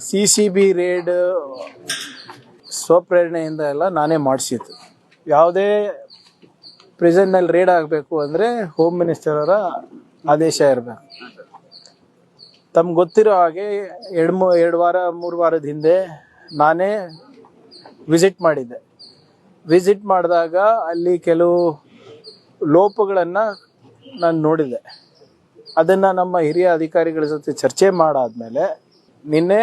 CCB raid ಸ್ವಪ್ರೇರಣೆಯಿಂದ ಎಲ್ಲ ನಾನೇ ಮಾಡಿಸಿದ್ದು. ಯಾವುದೇ ಪ್ರಿಸನ್ನಲ್ಲಿ ರೇಡ್ ಆಗಬೇಕು ಅಂದರೆ ಹೋಮ್ ಮಿನಿಸ್ಟರ್ ಅವರ ಆದೇಶ ಇರಬೇಕು. ತಮ್ಗೆ ಗೊತ್ತಿರೋ ಹಾಗೆ 3 ವಾರದ ಹಿಂದೆ ನಾನೇ ವಿಸಿಟ್ ಮಾಡಿದ್ದೆ. ವಿಸಿಟ್ ಮಾಡಿದಾಗ ಅಲ್ಲಿ ಕೆಲವು ಲೋಪಗಳನ್ನು ನಾನು ನೋಡಿದೆ. ಅದನ್ನು ನಮ್ಮ ಹಿರಿಯ ಅಧಿಕಾರಿಗಳ ಜೊತೆ ಚರ್ಚೆ ಮಾಡಾದ್ಮೇಲೆ ನಿನ್ನೆ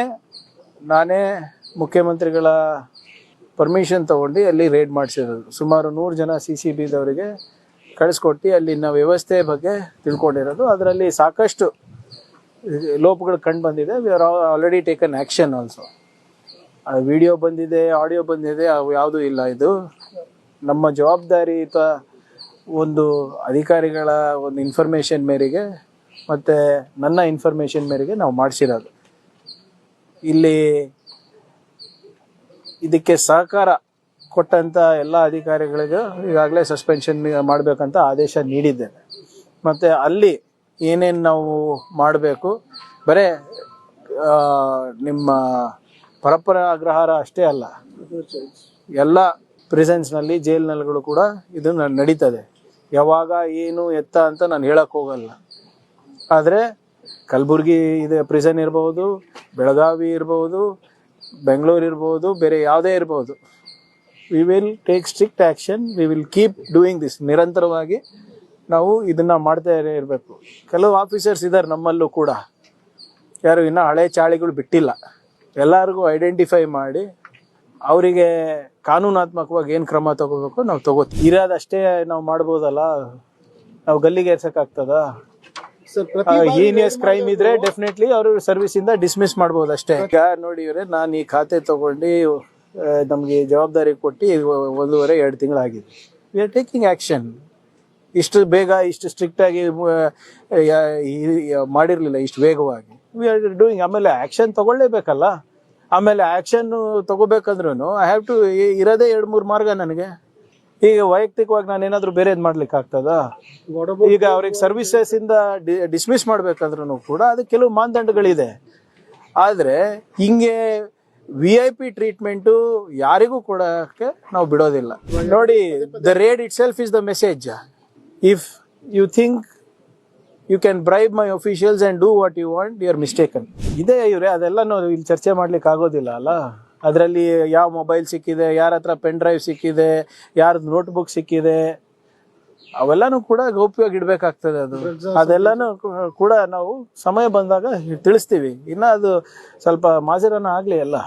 ನಾನೇ ಮುಖ್ಯಮಂತ್ರಿಗಳ ಪರ್ಮಿಷನ್ ತೊಗೊಂಡು ಅಲ್ಲಿ ರೇಡ್ ಮಾಡಿಸಿರೋದು. ಸುಮಾರು 100 ಜನ CCBದವರಿಗೆ ಕಳಿಸ್ಕೊಟ್ಟು ಅಲ್ಲಿನ ವ್ಯವಸ್ಥೆ ಬಗ್ಗೆ ತಿಳ್ಕೊಂಡಿರೋದು. ಅದರಲ್ಲಿ ಸಾಕಷ್ಟು ಲೋಪಗಳು ಕಂಡು ಬಂದಿದೆ. We are already taken action also. Video ಬಂದಿದೆ, ಆಡಿಯೋ ಬಂದಿದೆ, ಅವು ಯಾವುದೂ ಇಲ್ಲ. ಇದು ನಮ್ಮ ಜವಾಬ್ದಾರಿಯುತ ಒಂದು ಅಧಿಕಾರಿಗಳ ಒಂದು ಇನ್ಫಾರ್ಮೇಷನ್ ಮೇರೆಗೆ ಮತ್ತು ನನ್ನ ಇನ್ಫಾರ್ಮೇಷನ್ ಮೇರೆಗೆ ನಾವು ಮಾಡಿಸಿರೋದು. ಇಲ್ಲಿ ಇದಕ್ಕೆ ಸಹಕಾರ ಕೊಟ್ಟಂಥ ಎಲ್ಲ ಅಧಿಕಾರಿಗಳಿಗೂ ಈಗಾಗಲೇ ಸಸ್ಪೆನ್ಷನ್ ಮಾಡಬೇಕಂತ ಆದೇಶ ನೀಡಿದ್ದೇನೆ. ಮತ್ತು ಅಲ್ಲಿ ಏನೇನು ನಾವು ಮಾಡಬೇಕು, ಬರೀ ನಿಮ್ಮ ಪರಪ್ಪರ ಅಗ್ರಹಾರ ಅಷ್ಟೇ ಅಲ್ಲ, ಎಲ್ಲ ಪ್ರಿಸನ್ಸ್ನಲ್ಲಿ ಜೈಲ್ನಲ್ಲಿಗಳು ಕೂಡ ಇದು ನಡೀತದೆ. ಯಾವಾಗ ಏನು ಎತ್ತ ಅಂತ ನಾನು ಹೇಳಕ್ಕೆ ಹೋಗಲ್ಲ. ಆದರೆ ಕಲಬುರ್ಗಿ ಇದೆ ಪ್ರಿಸನ್ ಇರ್ಬೋದು, ಬೆಳಗಾವಿ ಇರ್ಬೋದು, ಬೆಂಗಳೂರು ಇರ್ಬೋದು, ಬೇರೆ ಯಾವುದೇ ಇರ್ಬೋದು. We will take strict action. We will keep doing this. ನಿರಂತರವಾಗಿ ನಾವು ಇದನ್ನು ಮಾಡ್ತಾ ಇರಬೇಕು. ಕೆಲವು ಆಫೀಸರ್ಸ್ ಇದ್ದಾರೆ ನಮ್ಮಲ್ಲೂ ಕೂಡ, ಯಾರು ಇನ್ನೂ ಹಳೆ ಚಾಳಿಗಳು ಬಿಟ್ಟಿಲ್ಲ. ಎಲ್ಲರಿಗೂ ಐಡೆಂಟಿಫೈ ಮಾಡಿ ಅವರಿಗೆ ಕಾನೂನಾತ್ಮಕವಾಗಿ ಏನು ಕ್ರಮ ತಗೋಬೇಕು ನಾವು ತಗೋತೀವಿ. ಇರೋದಷ್ಟೇ ನಾವು ಮಾಡ್ಬೋದಲ್ಲ, ನಾವು ಗಲ್ಲಿಗೆ ಏರ್ಸೋಕ್ಕಾಗ್ತದ? ಹೀನಿಯಸ್ ಕ್ರೈಮ್ ಇದ್ರೆ ಡೆಫಿನೆಟ್ಲಿ ಅವರು ಸರ್ವಿಸಿಂದ ಡಿಸ್ಮಿಸ್ ಮಾಡ್ಬೋದು ಅಷ್ಟೇ. ಈಗ ನೋಡಿ ಇವರೇ, ನಾನು ಈ ಖಾತೆ ತಗೊಂಡು ನಮಗೆ ಜವಾಬ್ದಾರಿ ಕೊಟ್ಟು 1.5-2 ತಿಂಗಳಾಗಿದೆ. We are taking action. ಇಷ್ಟು ಬೇಗ ಇಷ್ಟು ಸ್ಟ್ರಿಕ್ಟಾಗಿ ಮಾಡಿರಲಿಲ್ಲ, ಇಷ್ಟು ವೇಗವಾಗಿ. We are doing. ಆಮೇಲೆ ಆ್ಯಕ್ಷನ್ ತಗೊಳ್ಳೇಬೇಕಲ್ಲ. ಆಮೇಲೆ ಆ್ಯಕ್ಷನ್ನು ತಗೋಬೇಕಂದ್ರೂ ಐ ಹ್ಯಾವ್ ಟು ಇರೋದೇ 2-3 ಮಾರ್ಗ ನನಗೆ. ಈಗ ವೈಯಕ್ತಿಕವಾಗಿ ನಾನು ಏನಾದರೂ ಬೇರೆದು ಮಾಡ್ಲಿಕ್ಕೆ ಆಗ್ತದ? ಈಗ ಅವ್ರಿಗೆ ಸರ್ವಿಸಸ್ಸಿಂದ ಡಿಸ್ಮಿಸ್ ಮಾಡ್ಬೇಕಂದ್ರೂ ಕೂಡ ಅದಕ್ಕೆ ಕೆಲವು ಮಾನದಂಡಗಳಿದೆ. ಆದರೆ ಹಿಂಗೆ VIP ಟ್ರೀಟ್ಮೆಂಟು ಯಾರಿಗೂ ಕೊಡೋಕ್ಕೆ ನಾವು ಬಿಡೋದಿಲ್ಲ. ನೋಡಿ, the raid itself is the message. If you think you can bribe my officials and do what you want, you are mistaken. ಇದೇ ಇವ್ರೆ, ಅದೆಲ್ಲ ನಾವು ಇಲ್ಲಿ ಚರ್ಚೆ ಮಾಡ್ಲಿಕ್ಕೆ ಆಗೋದಿಲ್ಲ ಅಲ್ಲ. ಅದರಲ್ಲಿ ಯಾವ ಮೊಬೈಲ್ ಸಿಕ್ಕಿದೆ, ಯಾರ ಹತ್ರ ಪೆನ್ ಡ್ರೈವ್ ಸಿಕ್ಕಿದೆ, ಯಾರ್ದು ನೋಟ್ಬುಕ್ ಸಿಕ್ಕಿದೆ, ಅವೆಲ್ಲನೂ ಕೂಡ ಗೌಪ್ಯವಾಗಿ ಇಡಬೇಕಾಗ್ತದೆ. ಅದೆಲ್ಲನೂ ಕೂಡ ನಾವು ಸಮಯ ಬಂದಾಗ ತಿಳಿಸ್ತೀವಿ. ಇನ್ನು ಅದು ಸ್ವಲ್ಪ ಮಾಜರನ ಆಗಲಿ ಎಲ್ಲ.